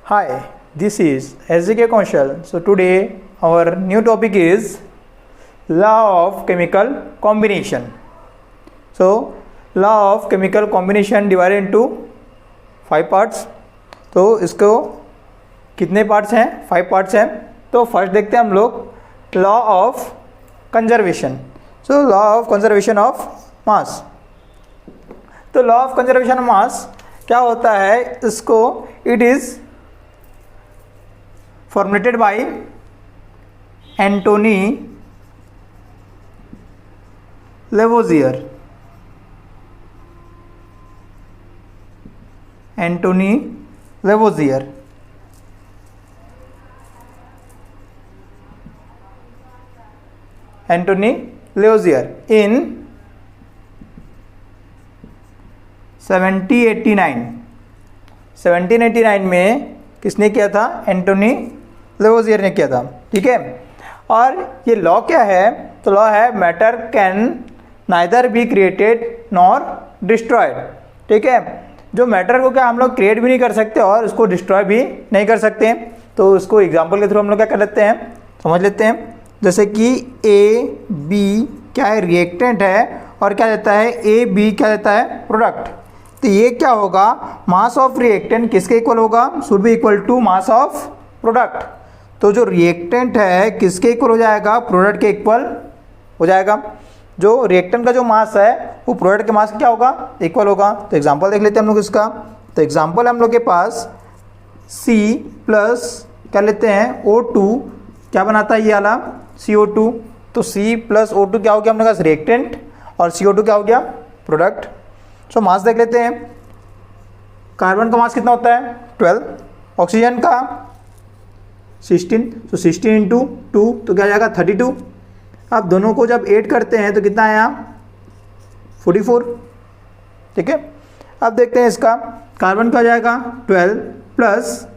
Hi, this is SJK Kaushal. So today our new topic is law of chemical combination. So law of chemical combination divided into 5 parts. तो इसको कितने parts हैं? 5 parts हैं. तो first देखते हैं हम लोग law of conservation. So law of conservation of mass. तो law of conservation of mass क्या होता है? इसको it is formulated by Antony Lavoisier. Antony Lavoisier. Antony Lavoisier in 1789 में किसने किया था? एंटोनी लेवोजियर ने किया था. ठीक है. और ये लॉ क्या है? तो लॉ है matter can neither be created nor destroyed. ठीक है. जो मैटर को क्या हम लोग क्रिएट भी नहीं कर सकते और उसको डिस्ट्रॉय भी नहीं कर सकते. तो उसको एग्जांपल के थ्रू हम लोग क्या कर लेते हैं, समझ लेते हैं. जैसे कि ए बी क्या है? रिएक्टेंट है. और क्या देता है? ए बी क्या देता है? प्रोडक्ट. तो ये क्या होगा? मास ऑफ रिएक्टेंट किसके इक्वल होगा? Should be equal to mass of product. तो जो रिएक्टेंट है किसके इक्वल हो जाएगा? प्रोडक्ट के इक्वल हो जाएगा. जो रिएक्टेंट का जो मास है वो प्रोडक्ट के मास क्या होगा? इक्वल होगा. तो एग्जांपल देख लेते हैं हम लोग इसका. तो एग्जांपल हम लोग के पास C प्लस क्या लेते हैं? O2 क्या बनाता है ये वाला? CO2. तो C प्लस O2 क्या हो गया? अपने पास रिएक्टेंट और CO2 क्या हो गया? प्रोडक्ट. सो मास देख लेते हैं. कार्बन का मास कितना होता है? 12. ऑक्सीजन का 16. तो 16 इंटू 2 तो क्या जाएगा? 32. अब दोनों को जब ऐड करते हैं तो कितना आया? 44. ठीक है. अब देखते हैं इसका. कार्बन का जाएगा 12 प्लस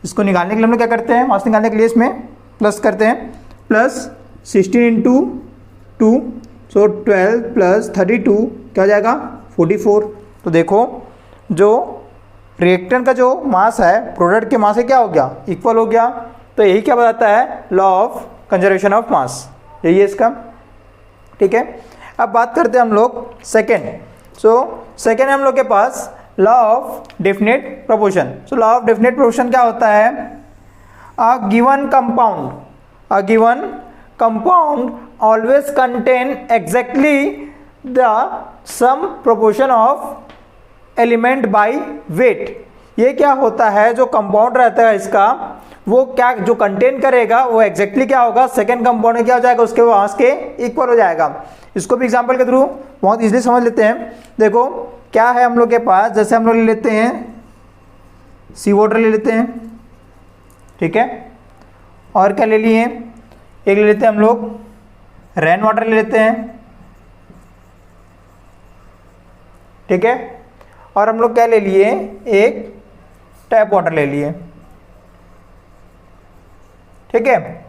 इसको निकालने के लिए हम लोग क्या करते हैं? मास निकालने के लिए इसमें प्लस करते हैं. प्लस 16 इंटू 2 सो 12 प्लस 32 क्या हो जाएगा? 44. तो देखो जो रिएक्टेंट का जो मास है प्रोडक्ट के मास से क्या हो गया? इक्वल हो गया. तो यही क्या बताता है? लॉ ऑफ कंजर्वेशन ऑफ मास. यही है इसका. ठीक है. अब बात करते हैं हम लोग सेकेंड. सो सेकेंड हम लोग के पास law of definite proportion. So law of definite proportion क्या होता है? A given compound always contain exactly the same proportion of element by weight. ये क्या होता है? जो कंपाउंड रहता है इसका वो क्या जो कंटेन करेगा वो एग्जैक्टली क्या होगा? सेकेंड कंपाउंड में क्या हो जाएगा? उसके मास के इक्वल हो जाएगा. इसको भी एग्जांपल के थ्रू बहुत इजीली समझ लेते हैं. देखो क्या है हम लोग के पास. जैसे हम लोग ले लेते हैं सी वाटर ले लेते हैं. ठीक है. और क्या ले लिए? एक ले लेते हैं हम लोग रेन वाटर ले लेते हैं. ठीक है. और हम लोग क्या ले लिए? एक टैप वाटर ले लिए. ठीक है.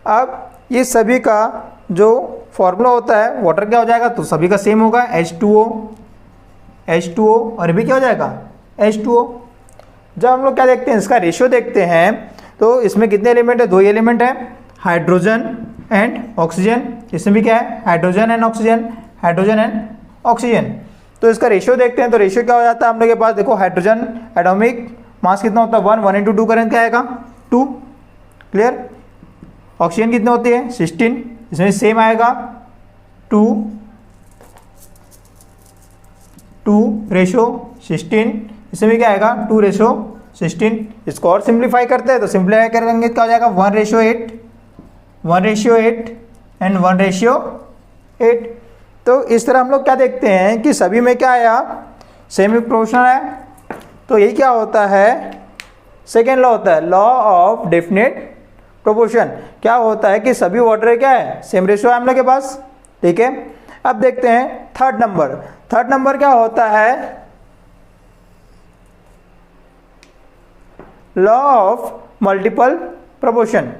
अब ये सभी का जो फॉर्मूला होता है वाटर क्या हो जाएगा? तो सभी का सेम होगा H2O और ये भी क्या हो जाएगा? H2O. जब हम लोग क्या देखते हैं इसका रेशियो देखते हैं तो इसमें कितने एलिमेंट है? 2 एलिमेंट है, हाइड्रोजन एंड ऑक्सीजन. इसमें भी क्या है? Hydrogen and oxygen. तो इसका रेशियो देखते हैं. तो रेशियो क्या हो जाता है हम लोग के पास? देखो हाइड्रोजन एटॉमिक मास कितना होता है? 1 इंटू 2 करें क्या आएगा? 2. क्लियर. ऑक्सीजन कितने होती है? 16. इसमें सेम आएगा 2 रेशो 16. इसमें भी क्या आएगा? 2 रेशो 16. इसको और सिंप्लीफाई करते हैं तो सिंप्लीफाई करेंगे क्या हो जाएगा? 1 रेशो 8 एंड 1 रेशियो 8. तो इस तरह हम लोग क्या देखते हैं कि सभी में क्या आया? सेमी प्रोपोर्शनल है. तो यही क्या होता है? सेकेंड लॉ होता है लॉ ऑफ डेफिनेट प्रोपोर्शन. क्या होता है कि सभी वाटर क्या है? सेम रेशियो है हम लोग के पास. ठीक है. अब देखते हैं थर्ड नंबर क्या होता है? Law of multiple proportion.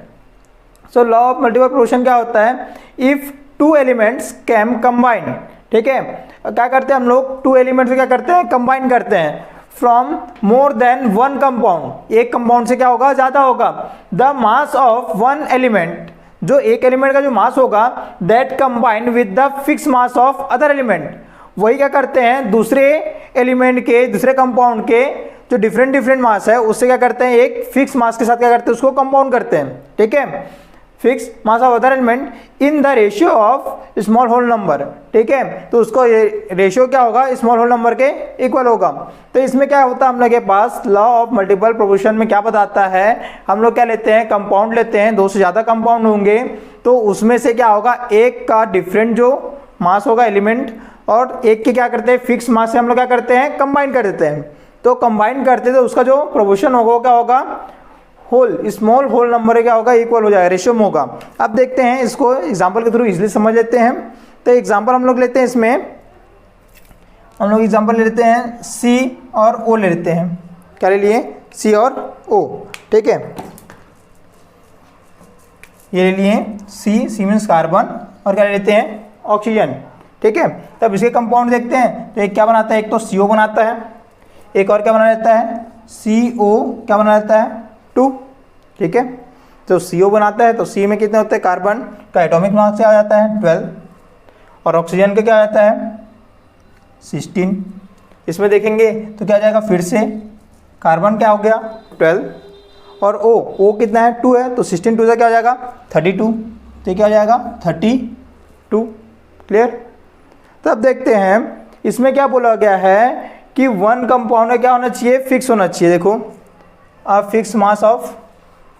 So law of multiple proportion क्या होता है? If 2 elements can combine. ठीक है. क्या करते हैं हम लोग? 2 एलिमेंट्स क्या करते हैं? कंबाइन करते हैं from more than one compound, एक कंपाउंड से क्या होगा, ज़्यादा होगा, the mass of one element, जो एक एलिमेंट का जो मास होगा, that combined with the fix mass of other element, वही क्या करते हैं दूसरे एलिमेंट के, दूसरे कंपाउंड के जो डिफरेंट मास है उससे क्या करते हैं एक फिक्स मास के साथ क्या करते हैं उसको कंपाउंड करते हैं, ठीक है, fix mass of other element in the ratio of small whole number, ठीक है, तो उसको ये रेशियो क्या होगा, स्मॉल होल नंबर के इक्वल होगा। तो इसमें क्या होता है हम लोग के पास लॉ ऑफ मल्टीपल प्रोपोर्शन में क्या बताता है, हम लोग क्या लेते हैं कंपाउंड लेते हैं, दो से ज़्यादा कंपाउंड होंगे तो उसमें से क्या होगा एक का डिफरेंट जो मास होगा एलिमेंट और एक के क्या करते हैं फिक्स मास से हम लोग क्या करते हैं कंबाइन कर देते हैं, तो कंबाइन करते तो उसका जो प्रोपोर्शन होगा वो क्या होगा होल स्मॉल होल नंबर क्या होगा इक्वल हो जाएगा, रेशियो में होगा। अब देखते हैं इसको एग्जांपल के थ्रू इजीली समझ लेते हैं। तो एग्जांपल हम लोग लेते हैं, इसमें हम लोग एग्जांपल ले लेते हैं सी और ओ ले लेते हैं, क्या ले लिए सी और ओ, ठीक है, ये ले लिए सी मीन्स कार्बन और क्या ले लेते हैं ऑक्सीजन, ठीक है। तब इसके कंपाउंड देखते हैं, तो एक क्या बनाता है, एक तो CO बनाता है, एक और क्या बना लेता है CO क्या बना लेता है 2, ठीक है, तो CO बनाता है तो C में कितने होते हैं कार्बन का एटॉमिक मास आ जाता है 12 और ऑक्सीजन का क्या आ जाता है 16। इसमें देखेंगे तो क्या आ जाएगा फिर से कार्बन क्या हो गया 12 और O कितना है 2 है तो 16 2 से क्या हो जाएगा 32, तो क्या हो जाएगा 32, क्लियर। तो अब देखते हैं इसमें क्या बोला गया है कि वन कंपाउंड में क्या होना चाहिए फिक्स होना चाहिए, देखो अब fix mass of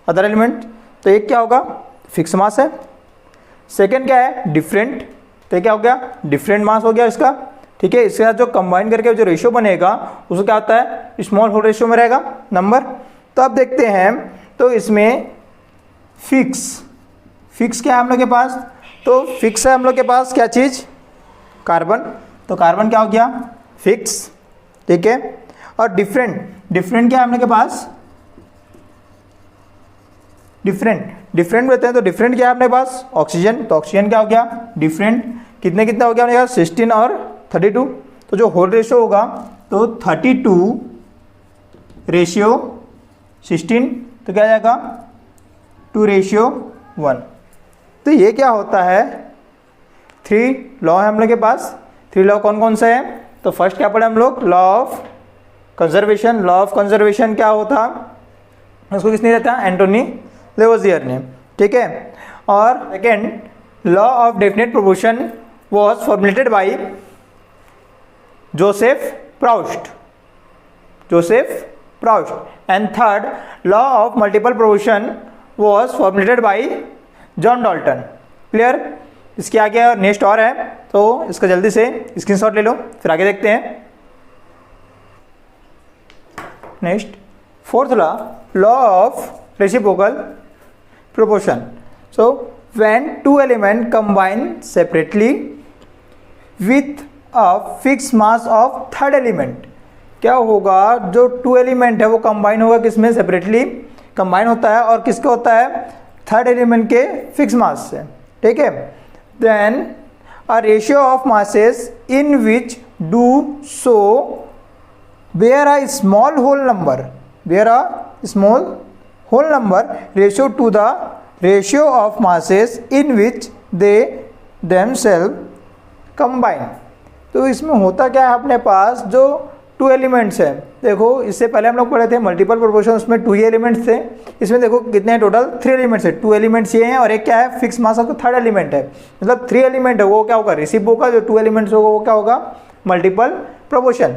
other element, तो एक क्या होगा फिक्स मास है, सेकंड क्या है डिफरेंट, तो क्या हो गया डिफरेंट मास हो गया इसका, ठीक है, इसके साथ जो कंबाइन करके जो रेशियो बनेगा उसको क्या होता है स्मॉल होल रेशियो में रहेगा नंबर। तो अब देखते हैं तो इसमें फिक्स क्या है हम लोग के पास, तो फिक्स है हम लोग के पास क्या चीज़ कार्बन, तो कार्बन क्या हो गया फिक्स, ठीक है, और डिफरेंट क्या है हम लोग के पास डिफरेंट रहते हैं, तो डिफरेंट क्या है अपने पास ऑक्सीजन, तो ऑक्सीजन क्या हो गया डिफरेंट, कितने हो गया अपने पास 16 और 32, तो जो होल रेशियो होगा तो 32 रेशियो 16, तो क्या आ जाएगा 2:1। तो ये क्या होता है 3 लॉ है हम लोग के पास, 3 लॉ कौन कौन से हैं, तो फर्स्ट क्या पढ़े हम लोग लॉ ऑफ कंजर्वेशन क्या होता, उसको किसने रहता एंटोनी लेवोजियर ने, ठीक है, और second law of definite proportion was formulated by Joseph Proust, and third law of multiple proportion was formulated by John Dalton, clear. इसके आगे नेक्स्ट और है तो इसका जल्दी से स्क्रीनशॉट ले लो, फिर आगे देखते हैं। Next fourth law of reciprocal proportion, so when two element combine separately with a fix mass of third element, क्या होगा जो टू एलिमेंट है वो कंबाइन होगा किसमें सेपरेटली कंबाइन होता है और किसका होता है थर्ड एलिमेंट के फिक्स मास से, ठीक है, then a ratio of masses in which do so where a small whole number ratio to the ratio of masses in which they themselves combine। तो इसमें होता क्या है अपने पास जो टू एलिमेंट्स हैं, देखो इससे पहले हम लोग पढ़े थे मल्टीपल प्रोपोर्शन, उसमें 2 ही एलिमेंट्स थे, इसमें देखो कितने हैं टोटल 3 एलिमेंट्स है, 2 एलिमेंट्स ये हैं और एक क्या है fix mass of third element है, मतलब 3 एलिमेंट है वो क्या होगा रेसिप्रोकल, जो 2 एलिमेंट्स होगा वो क्या होगा मल्टीपल प्रोपोर्शन।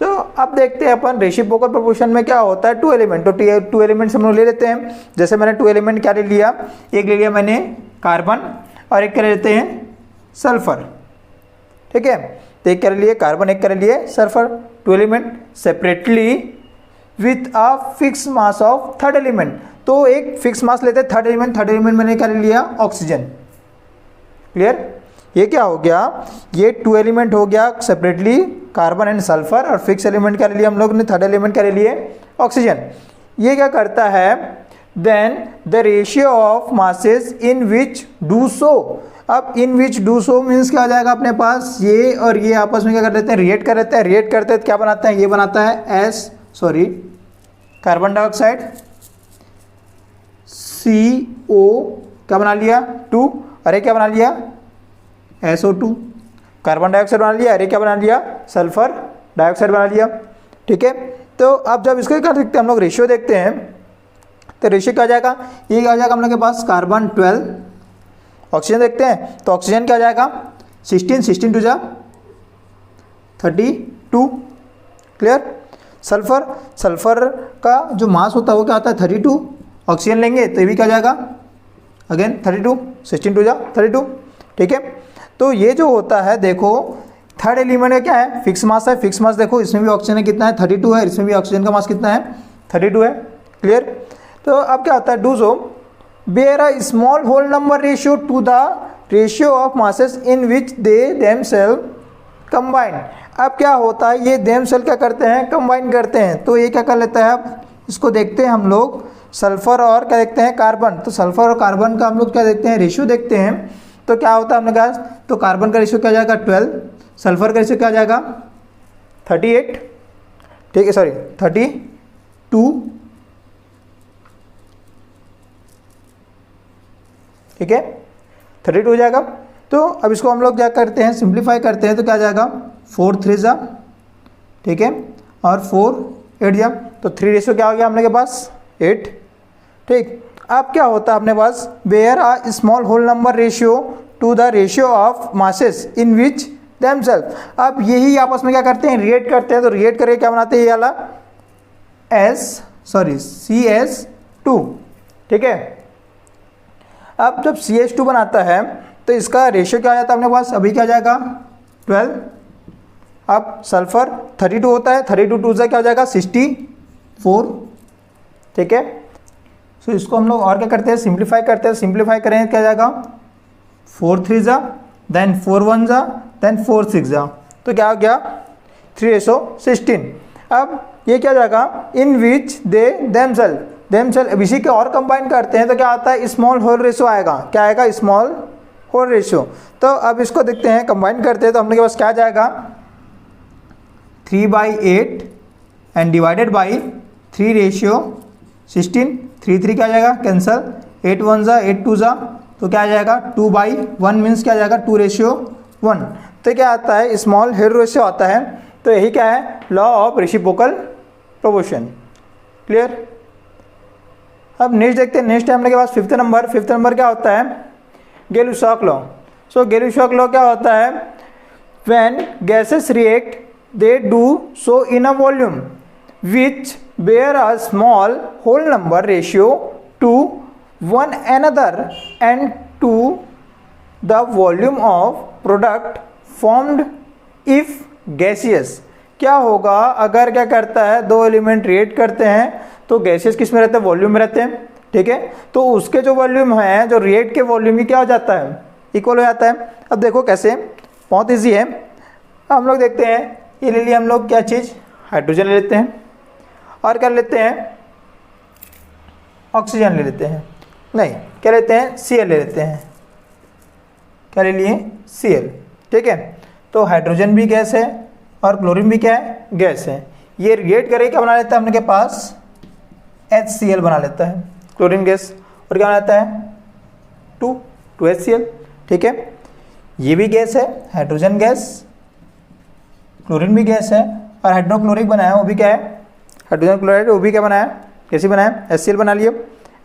तो अब देखते हैं अपन रेसिप्रोकल प्रोपोर्शन में क्या होता है 2 एलिमेंट, तो 2 एलिमेंट्स हम लोग ले लेते हैं, जैसे मैंने 2 एलिमेंट क्या ले लिया, एक ले लिया मैंने कार्बन और एक क्या ले लेते हैं सल्फर, ठीक है, तो एक कर लिए कार्बन एक कर लिए sulphur, 2 element separately with a fix mass of third element, तो एक फिक्स मास लेते हैं थर्ड एलिमेंट मैंने क्या ले लिया ऑक्सीजन, क्लियर। ये क्या हो गया ये 2 एलिमेंट हो गया सेपरेटली कार्बन एंड सल्फर और फिक्स एलिमेंट क्या ले लिया हम लोग ने थर्ड एलिमेंट क्या ले लिए ऑक्सीजन। ये क्या करता है then the ratio of masses in which do so अब in which do so means क्या आ जाएगा अपने पास, ये और ये आपस में क्या कर लेते हैं, रिएक्ट कर लेते हैं। रिएक्ट करते हैं तो क्या बनाते हैं, ये बनाता है कार्बन डाइऑक्साइड, CO क्या बना लिया 2, अरे क्या बना लिया SO2, कार्बन डाइऑक्साइड बना लिया, अरे क्या बना लिया सल्फर डाइऑक्साइड बना लिया। ठीक है, तो अब जब इसको क्या देखते हैं हम लोग, रेशियो देखते हैं, तो रेशियो क्या आ जाएगा, ये क्या आ जाएगा हम लोग के पास कार्बन 12, ऑक्सीजन देखते हैं तो ऑक्सीजन क्या आ जाएगा 16 टू जा 32, क्लियर। सल्फर का जो मास होता है वो क्या आता है 32, ऑक्सीजन लेंगे तो ये भी क्या आ जाएगा अगेन 32, 16 टू जा 32। ठीक है, तो ये जो होता है देखो थर्ड एलिमेंट का क्या है, फिक्स मास है। फिक्स मास देखो इसमें भी ऑक्सीजन है कितना है 32 है, इसमें भी ऑक्सीजन का मास कितना है 32 है, क्लियर। तो अब क्या होता है, do so bear a small whole number ratio to the ratio of masses in which they themselves combine. अब क्या होता है, ये देमसेल्फ क्या करते हैं, कंबाइन करते हैं। तो ये क्या कर लेता है, अब इसको देखते हैं हम लोग सल्फर और क्या देखते हैं कार्बन। तो सल्फर और कार्बन का हम लोग क्या देखते हैं, रेशियो देखते हैं। तो क्या होता है हमने कहा, तो कार्बन का रेशियो क्या जाएगा 12, सल्फर का रेशियो क्या जाएगा 38, ठीक है सॉरी 32, ठीक है 32 हो जाएगा। तो अब इसको हम लोग क्या करते हैं, सिंप्लीफाई करते हैं तो क्या जाएगा 4 3 जा, ठीक है, और 4 8 जा, तो 3 रेशियो क्या हो गया हमने के पास 8। ठीक, अब क्या होता है अपने पास, where a small whole number ratio to the ratio of masses in which themselves. अब यही आपस में क्या करते हैं, रिएक्ट करते हैं। तो रिएक्ट करके क्या बनाते हैं, ये वाला CS2, ठीक है। अब जब CH2 बनाता है तो इसका रेशियो क्या आ जाता है अपने पास, अभी क्या जाएगा 12। अब सल्फर 32 होता है, 32 2 से क्या हो जाएगा 64, ठीक है। सो इसको हम लोग और क्या करते हैं, सिंप्लीफाई करते हैं। सिंप्लीफाई करेंगे क्या जाएगा 4 3 जा, देन 4 1 जा, देन 4 6 जा, तो क्या हो गया 3:16। अब ये क्या जाएगा, इन विच दे देमसेल्फ, अब इसी के और कंबाइन करते हैं तो क्या आता है, स्मॉल होल रेशियो आएगा। क्या आएगा, स्मॉल होल रेशियो। तो अब इसको देखते हैं, कंबाइन करते हैं तो हमने के पास क्या जाएगा 3/8 एंड डिवाइडेड बाई 3:16, 3 3 क्या जाएगा कैंसल, 8 1 जा 8 2 जा, तो क्या आ जाएगा 2/1 मीन्स क्या आ जाएगा 2:1। तो क्या आता है, स्मॉल होल रेशियो आता है। तो यही क्या है, law of reciprocal proportion, clear. अब नेक्स्ट देखते हैं, नेक्स्ट है हमने के पास फिफ्थ नंबर क्या होता है, गेलुसाक लॉ। सो गेलुसाक लॉ क्या होता है, when gases react they do so in a volume which bear a small whole number ratio to one another and to the volume of product formed if gaseous. क्या होगा अगर क्या करता है, दो एलिमेंट रिएक्ट करते हैं तो गैसेस किस में रहते हैं, वॉल्यूम में रहते हैं, ठीक है। तो उसके जो वॉल्यूम है, जो रिएक्ट के वॉल्यूम ही क्या हो जाता है, इक्वल हो जाता है। अब देखो कैसे, बहुत इजी है। हम लोग देखते हैं, ये ले लिया हम लोग क्या चीज़, हाइड्रोजन ले लेते हैं और क्या लेते हैं, ऑक्सीजन ले लेते हैं, नहीं क्या लेते हैं, Cl ले लेते हैं। क्या ले लिए, Cl, ठीक है। तो हाइड्रोजन भी गैस है और क्लोरीन भी क्या है, गैस है। ये रिएक्ट करके क्या बना लेता है अपने के पास, HCl बना लेता है, क्लोरीन गैस, और क्या बनाता है 2HCl, ठीक है। ये भी गैस है, हाइड्रोजन गैस, क्लोरीन भी गैस है, और हाइड्रोक्लोरिक बनाया वो भी क्या है, हाइड्रोजन क्लोराइड, वो भी क्या बनाया, कैसे बनाया, HCl बना लिया।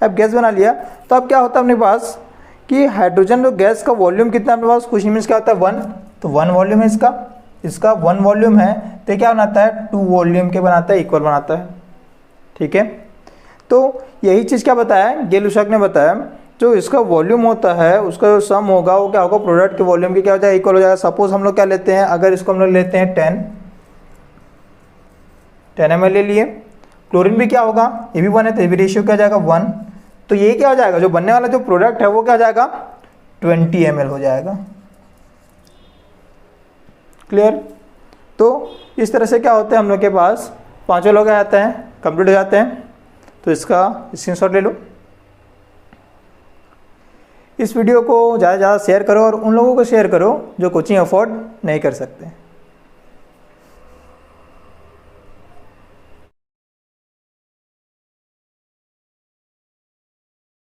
अब गैस बना लिया तो अब क्या होता है अपने पास कि हाइड्रोजन जो गैस का वॉल्यूम कितना है अपने पास, कुछ नहीं मीन्स क्या होता है 1, तो 1 वॉल्यूम है इसका 1 वॉल्यूम है, तो क्या बनाता है 2 वॉल्यूम के बनाता है, इक्वल बनाता है, ठीक है। तो यही चीज़ क्या बताया गेलुसाक ने बताया, जो इसका वॉल्यूम होता है उसका जो सम होगा वो क्या होगा, प्रोडक्ट के वॉल्यूम के क्या हो जाएगा, इक्वल हो जाएगा। सपोज हम लोग क्या लेते हैं, अगर इसको हम लोग लेते हैं 10 ml ले लिए, क्लोरीन भी क्या होगा, ये भी 1 है तो ये भी रेशियो क्या जाएगा 1, तो ये क्या हो जाएगा, जो बनने वाला जो प्रोडक्ट है वो क्या जाएगा 20 ml हो जाएगा, क्लियर। तो इस तरह से क्या होता है हम लोग के पास पांचों लोग आ जाते हैं, कंप्लीट हो जाते हैं। तो इसका स्क्रीनशॉट ले लो। इस वीडियो को ज़्यादा से ज़्यादा शेयर करो और उन लोगों को शेयर करो जो कोचिंग अफोर्ड नहीं कर सकते।